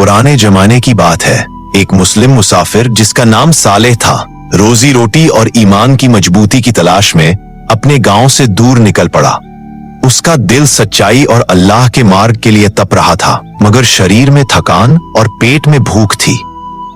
पुराने जमाने की बात है। एक मुस्लिम मुसाफिर जिसका नाम सालेह था, रोजी रोटी और ईमान की मजबूती की तलाश में अपने गांव से दूर निकल पड़ा। उसका दिल सच्चाई और अल्लाह के मार्ग के लिए तप रहा था, मगर शरीर में थकान और पेट में भूख थी।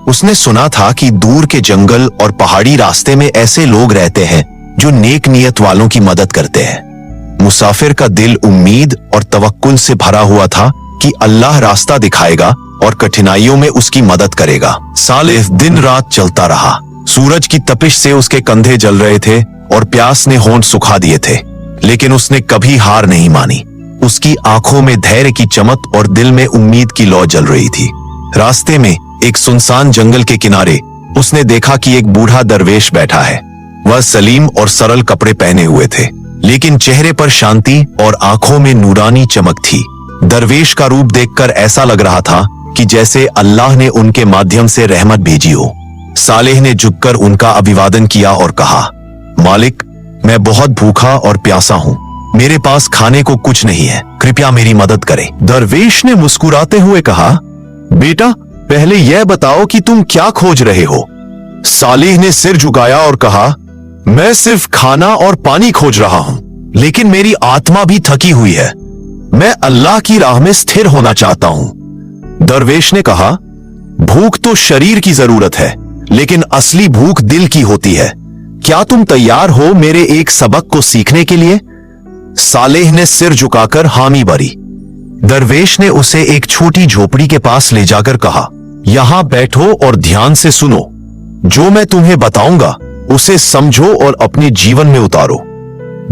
उसने सुना था कि दूर के जंगल और पहाड़ी रास्ते में ऐसे लोग रहते हैं जो नेक नियत वालों की मदद करते हैं। मुसाफिर का दिल उम्मीद और तवक्कुल से भरा हुआ था कि अल्लाह रास्ता दिखाएगा और कठिनाइयों में उसकी मदद करेगा। सालेह दिन रात चलता रहा। सूरज की तपिश से उसके कंधे जल रहे थे और प्यास ने होंठ सुखा दिए थे, लेकिन उसने कभी हार नहीं मानी। उसकी आंखों में धैर्य की चमक और दिल में उम्मीद की लौ जल रही थी। रास्ते में एक सुनसान जंगल के किनारे उसने देखा कि एक बूढ़ा दरवेश बैठा है। वह सलीम और सरल कपड़े पहने हुए थे, लेकिन चेहरे पर शांति और आंखों में नूरानी चमक थी। दरवेश का रूप देखकर ऐसा लग रहा था कि जैसे अल्लाह ने उनके माध्यम से रहमत भेजी हो। सालेह ने झुककर उनका अभिवादन किया और कहा, मालिक, मैं बहुत भूखा और प्यासा हूँ। मेरे पास खाने को कुछ नहीं है, कृपया मेरी मदद करें। दरवेश ने मुस्कुराते हुए कहा, बेटा, पहले यह बताओ कि तुम क्या खोज रहे हो। सालेह ने सिर झुकाया और कहा, मैं सिर्फ खाना और पानी खोज रहा हूं, लेकिन मेरी आत्मा भी थकी हुई है। मैं अल्लाह की राह में स्थिर होना चाहता हूं। दरवेश ने कहा, भूख तो शरीर की जरूरत है, लेकिन असली भूख दिल की होती है। क्या तुम तैयार हो मेरे एक सबक को सीखने के लिए? सालेह ने सिर झुकाकर हामी भरी। दरवेश ने उसे एक छोटी झोपड़ी के पास ले जाकर कहा, यहां बैठो और ध्यान से सुनो। जो मैं तुम्हें बताऊंगा उसे समझो और अपने जीवन में उतारो।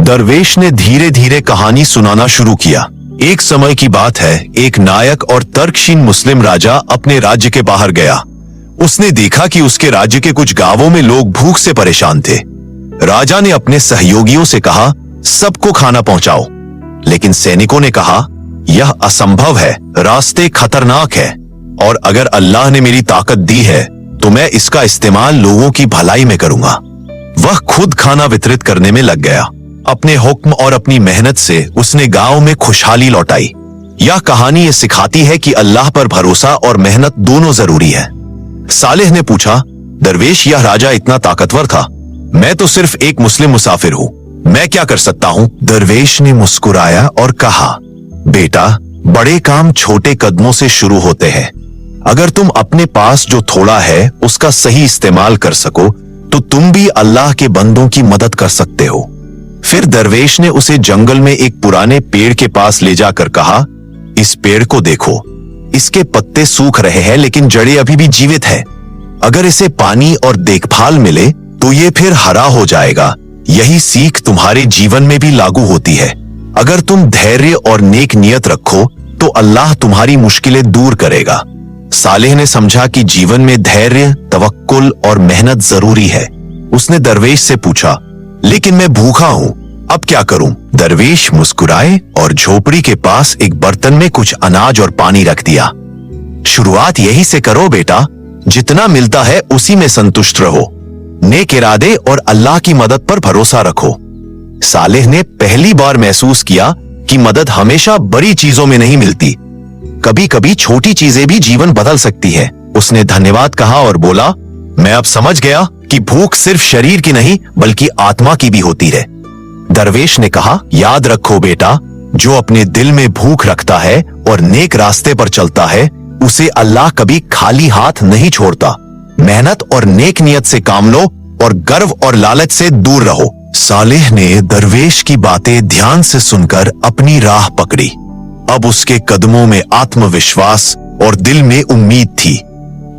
दरवेश ने धीरे धीरे कहानी सुनाना शुरू किया। एक समय की बात है, एक नायक और तर्कशीन मुस्लिम राजा अपने राज्य के बाहर गया। उसने देखा कि उसके राज्य के कुछ गांवों में लोग भूख से परेशान थे। राजा ने अपने सहयोगियों से कहा, सबको खाना पहुंचाओ, लेकिन सैनिकों ने कहा, यह असंभव है, रास्ते खतरनाक है, और अगर अल्लाह ने मेरी ताकत दी है तो मैं इसका इस्तेमाल लोगों की भलाई में करूंगा। वह खुद खाना वितरित करने में लग गया। अपने हुक्म और अपनी मेहनत से उसने गांव में खुशहाली लौटाई। यह कहानी ये सिखाती है कि अल्लाह पर भरोसा और मेहनत दोनों जरूरी है। सालेह ने पूछा, दरवेश, यह राजा इतना ताकतवर था, मैं तो सिर्फ एक मुस्लिम मुसाफिर हूँ, मैं क्या कर सकता हूँ? दरवेश ने मुस्कुराया और कहा, बेटा, बड़े काम छोटे कदमों से शुरू होते हैं। अगर तुम अपने पास जो थोड़ा है उसका सही इस्तेमाल कर सको तो तुम भी अल्लाह के बंदों की मदद कर सकते हो। फिर दरवेश ने उसे जंगल में एक पुराने पेड़ के पास ले जाकर कहा, इस पेड़ को देखो, इसके पत्ते सूख रहे हैं लेकिन जड़ें अभी भी जीवित है। अगर इसे पानी और देखभाल मिले तो ये फिर हरा हो जाएगा। यही सीख तुम्हारे जीवन में भी लागू होती है। अगर तुम धैर्य और नेक नियत रखो तो अल्लाह तुम्हारी मुश्किलें दूर करेगा। सालेह ने समझा कि जीवन में धैर्य, तवक्कुल और मेहनत जरूरी है। उसने दरवेश से पूछा, लेकिन मैं भूखा हूँ, अब क्या करूं? दरवेश मुस्कुराए और झोपड़ी के पास एक बर्तन में कुछ अनाज और पानी रख दिया। शुरुआत यही से करो बेटा, जितना मिलता है उसी में संतुष्ट रहो। नेक इरादे और अल्लाह की मदद पर भरोसा रखो। सालेह ने पहली बार महसूस किया कि मदद हमेशा बड़ी चीजों में नहीं मिलती, कभी कभी छोटी चीजें भी जीवन बदल सकती है। उसने धन्यवाद कहा और बोला, मैं अब समझ गया कि भूख सिर्फ शरीर की नहीं बल्कि आत्मा की भी होती है। दरवेश ने कहा, याद रखो बेटा, जो अपने दिल में भूख रखता है और नेक रास्ते पर चलता है उसे अल्लाह कभी खाली हाथ नहीं छोड़ता। मेहनत और नेक नियत से काम लो और गर्व और लालच से दूर रहो। सालेह ने दरवेश की बातें ध्यान से सुनकर अपनी राह पकड़ी। अब उसके कदमों में आत्मविश्वास और दिल में उम्मीद थी।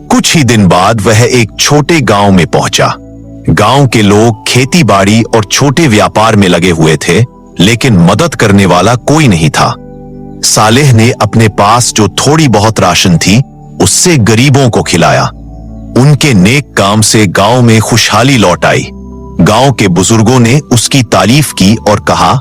कुछ ही दिन बाद वह एक छोटे गांव में पहुंचा। गांव के लोग खेती बाड़ी और छोटे व्यापार में लगे हुए थे, लेकिन मदद करने वाला कोई नहीं था। सालेह ने अपने पास जो थोड़ी बहुत राशन थी उससे गरीबों को खिलाया। उनके नेक काम से गांव में खुशहाली लौट आई। गांव के बुजुर्गों ने उसकी तारीफ की और कहा,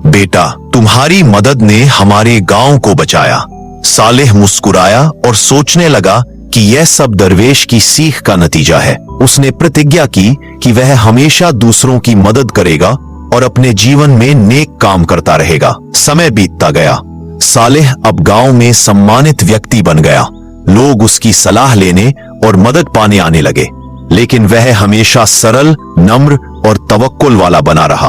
बेटा, तुम्हारी मदद ने हमारे गांव को बचाया। सालेह मुस्कुराया और सोचने लगा कि यह सब दरवेश की सीख का नतीजा है। उसने प्रतिज्ञा की कि वह हमेशा दूसरों की मदद करेगा और अपने जीवन में नेक काम करता रहेगा। समय बीतता गया। सालेह अब गांव में सम्मानित व्यक्ति बन गया। लोग उसकी सलाह लेने और मदद पाने आने लगे, लेकिन वह हमेशा सरल, नम्र और तवक्कुल वाला बना रहा।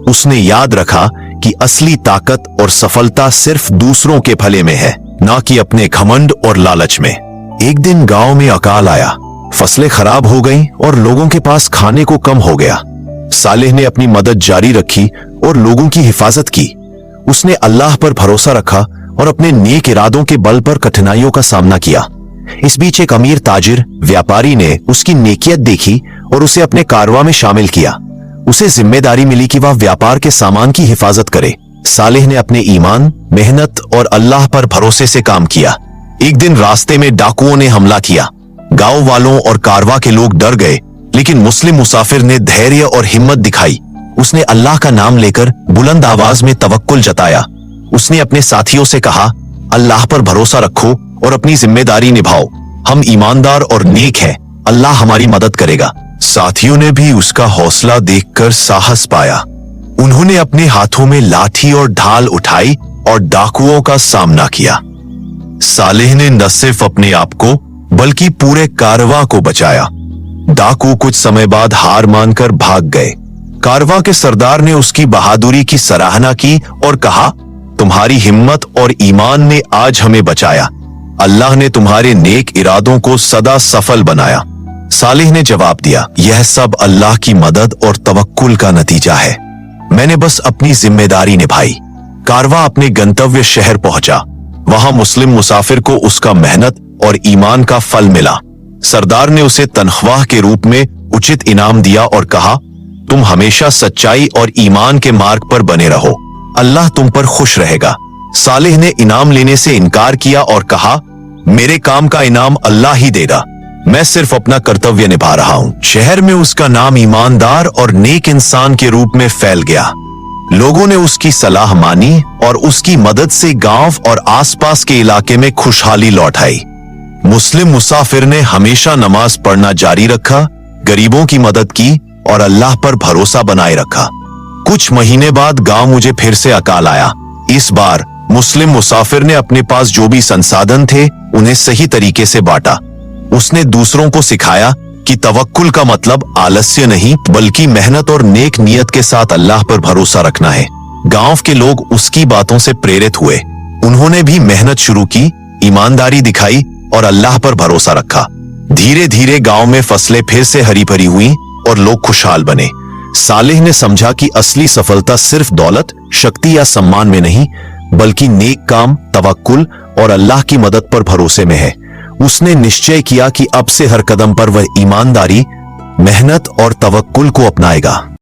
उसने याद रखा कि असली ताकत और सफलता सिर्फ दूसरों के भले में है, ना कि अपने घमंड और लालच में। एक दिन गांव में अकाल आया, फसलें खराब हो गईं और लोगों के पास खाने को कम हो गया। सालेह ने अपनी मदद जारी रखी और लोगों की हिफाजत की। उसने अल्लाह पर भरोसा रखा और अपने नेक इरादों के बल पर कठिनाइयों का सामना किया। इस बीच एक अमीर ताजिर व्यापारी ने उसकी नेकियत देखी और उसे अपने कारवां में शामिल किया। उसे जिम्मेदारी मिली कि वह व्यापार के सामान की हिफाजत करे। सालेह ने अपने ईमान, मेहनत और अल्लाह पर भरोसे से काम किया। एक दिन रास्ते में डाकुओं ने हमला किया। गांव वालों और कारवां के लोग डर गए, लेकिन मुस्लिम मुसाफिर ने धैर्य और हिम्मत दिखाई। उसने अल्लाह का नाम लेकर बुलंद आवाज में तवक्कुल जताया। उसने अपने साथियों से कहा, अल्लाह पर भरोसा रखो और अपनी जिम्मेदारी निभाओ। हम ईमानदार और नेक हैं, अल्लाह हमारी मदद करेगा। साथियों ने भी उसका हौसला देखकर साहस पाया। उन्होंने अपने हाथों में लाठी और ढाल उठाई और डाकुओं का सामना किया। सालेह ने न सिर्फ अपने आप को बल्कि पूरे कारवां को बचाया। डाकू कुछ समय बाद हार मानकर भाग गए। कारवां के सरदार ने उसकी बहादुरी की सराहना की और कहा, तुम्हारी हिम्मत और ईमान ने आज हमें बचाया। अल्लाह ने तुम्हारे नेक इरादों को सदा सफल बनाया। सालेह ने जवाब दिया, यह सब अल्लाह की मदद और तवक्कुल का नतीजा है। मैंने बस अपनी जिम्मेदारी निभाई। कारवां अपने गंतव्य शहर पहुंचा। वहां मुस्लिम मुसाफिर को उसका मेहनत और ईमान का फल मिला। सरदार ने उसे तनख्वाह के रूप में उचित इनाम दिया और कहा, तुम हमेशा सच्चाई और ईमान के मार्ग पर बने रहो, अल्लाह तुम पर खुश रहेगा। सालेह ने इनाम लेने से इनकार किया और कहा, मेरे काम का इनाम अल्लाह ही देगा, मैं सिर्फ अपना कर्तव्य निभा रहा हूं। शहर में उसका नाम ईमानदार और नेक इंसान के रूप में फैल गया। लोगों ने उसकी सलाह मानी और उसकी मदद से गांव और आसपास के इलाके में खुशहाली लौट आई। मुस्लिम मुसाफिर ने हमेशा नमाज पढ़ना जारी रखा, गरीबों की मदद की और अल्लाह पर भरोसा बनाए रखा। कुछ महीने बाद गांव मुझे फिर से अकाल आया। इस बार मुस्लिम मुसाफिर ने अपने पास जो भी संसाधन थे उन्हें सही तरीके से बांटा। उसने दूसरों को सिखाया कि तवक्कुल का मतलब आलस्य नहीं बल्कि मेहनत और नेक नियत के साथ अल्लाह पर भरोसा रखना है। गांव के लोग उसकी बातों से प्रेरित हुए। उन्होंने भी मेहनत शुरू की, ईमानदारी दिखाई और अल्लाह पर भरोसा रखा। धीरे धीरे गांव में फसलें फिर से हरी भरी हुई और लोग खुशहाल बने। सालेह ने समझा कि असली सफलता सिर्फ दौलत, शक्ति या सम्मान में नहीं बल्कि नेक काम, तवक्कुल और अल्लाह की मदद पर भरोसे में है। उसने निश्चय किया कि अब से हर कदम पर वह ईमानदारी, मेहनत और तवक्कुल को अपनाएगा।